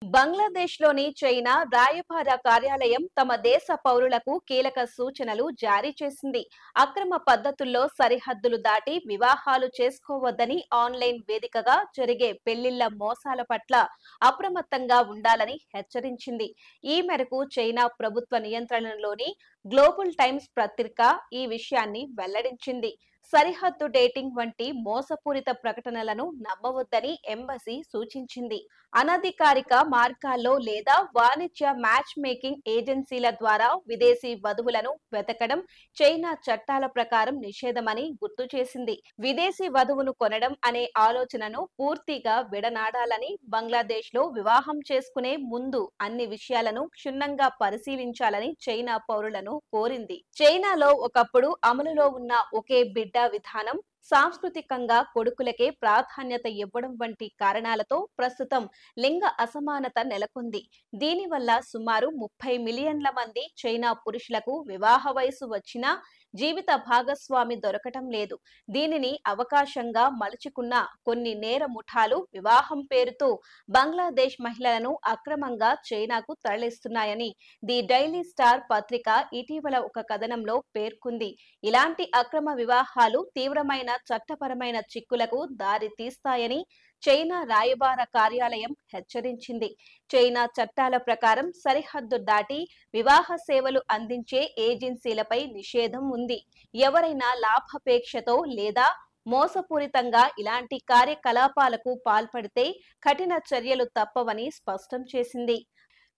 బంగ్లాదేశ్లోని China రాయబార కార్యాలయం తమ దేశ పౌరులకు కీలక సూచనలు జారీ చేసింది. అక్రమ పద్ధతుల్లో సరిహద్దులు దాటి వివాహాలు చేసుకోవద్దని, ఆన్లైన్ వేదికగా జరిగే పెళ్లిళ్ల మోసాల పట్ల అప్రమత్తంగా ఉండాలని హెచ్చరించింది. ఈ మేరకు చైనా ప్రభుత్వ నియంత్రణలోని గ్లోబల్ టైమ్స్ పత్రిక ఈ విషయాన్ని వెల్లడించింది. సరిహద్దు డేటింగ్ వంటి మోసపూరిత ప్రకటనలను నమ్మవద్దని ఎంబసీ సూచించింది. అనధికారిక మార్గాల్లో లేదా వాణిజ్య మ్యాచ్ మేకింగ్ ఏజెన్సీల ద్వారా విదేశీ వధువులను వెతకడం చైనా చట్టాల ప్రకారం నిషేధమని గుర్తు చేసింది. విదేశీ వధువును కొనడం అనే ఆలోచనను పూర్తిగా విడనాడాలని, బంగ్లాదేశ్లో వివాహం చేసుకునే ముందు అన్ని విషయాలను క్షుణ్ణంగా పరిశీలించాలని చైనా పౌరులను కోరింది. చైనాలో ఒకప్పుడు అమలులో ఉన్న ఒకే బిడ్డ విధానం, సాంస్కృతికంగా కొడుకులకే ప్రాధాన్యత ఇవ్వడం వంటి కారణాలతో ప్రస్తుతం లింగ అసమానత నెలకొంది. దీనివల్ల సుమారు 30 మిలియన్ల మంది చైనా పురుషులకు వివాహ వయసు వచ్చినా జీవిత భాగస్వామి దొరకటం లేదు. దీనిని అవకాశంగా మలుచుకున్న కొన్ని నేర ముఠాలు వివాహం పేరుతో బంగ్లాదేశ్ మహిళలను అక్రమంగా చైనాకు తరలిస్తున్నాయని ది డైలీ స్టార్ పత్రిక ఇటీవల ఒక కథనంలో పేర్కొంది. ఇలాంటి అక్రమ వివాహాలు తీవ్రమైన చట్టపరమైన చిక్కులకు దారి తీస్తాయని చైనా రాయబార కార్యాలయం హెచ్చరించింది. చైనా చట్టాల ప్రకారం సరిహద్దు దాటి వివాహ సేవలు అందించే ఏజెన్సీలపై నిషేధం ఉంది. ఎవరైనా లాభాపేక్షతో లేదా మోసపూరితంగా ఇలాంటి కార్యకలాపాలకు పాల్పడితే కఠిన చర్యలు తప్పవని స్పష్టం చేసింది.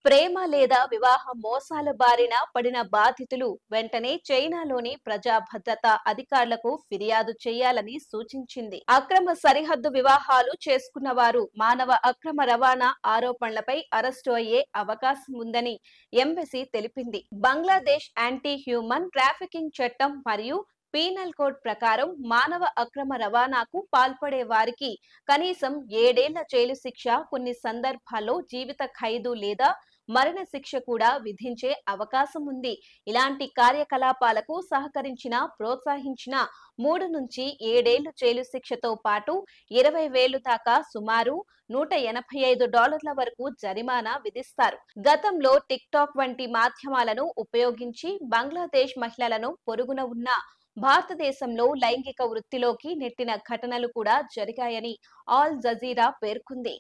ప్రేమ లేదా వివాహ మోసాల బారిన పడిన బాధితులు వెంటనే చైనాలోని ప్రజా భద్రతా అధికారులకు ఫిర్యాదు చేయాలని సూచించింది. అక్రమ సరిహద్దు వివాహాలు చేసుకున్న వారు మానవ అక్రమ రవాణా ఆరోపణలపై అరెస్టు అయ్యే అవకాశం ఉందని ఎంబసీ తెలిపింది. బంగ్లాదేశ్ యాంటీ హ్యూమన్ ట్రాఫికింగ్ చట్టం మరియు పీనల్ కోడ్ ప్రకారం మానవ అక్రమ రవాణాకు పాల్పడే వారికి కనీసం 7 ఏళ్ల జైలు శిక్ష, కొన్ని సందర్భాల్లో జీవిత ఖైదు లేదా మరణ శిక్ష కూడా విధించే అవకాశం ఉంది. ఇలాంటి కార్యకలాపాలకు సహకరించిన, ప్రోత్సహించిన 3 నుంచి 7 ఏళ్లు జైలు శిక్షతో పాటు 20,000 దాకా సుమారు $185 వరకు జరిమానా విధిస్తారు. గతంలో టిక్ టాక్ వంటి మాధ్యమాలను ఉపయోగించి బంగ్లాదేశ్ మహిళలను పొరుగున ఉన్న భారతదేశంలో లైంగిక వృత్తిలోకి నెట్టిన ఘటనలు కూడా జరిగాయని ఆల్ జజీరా పేర్కొంది.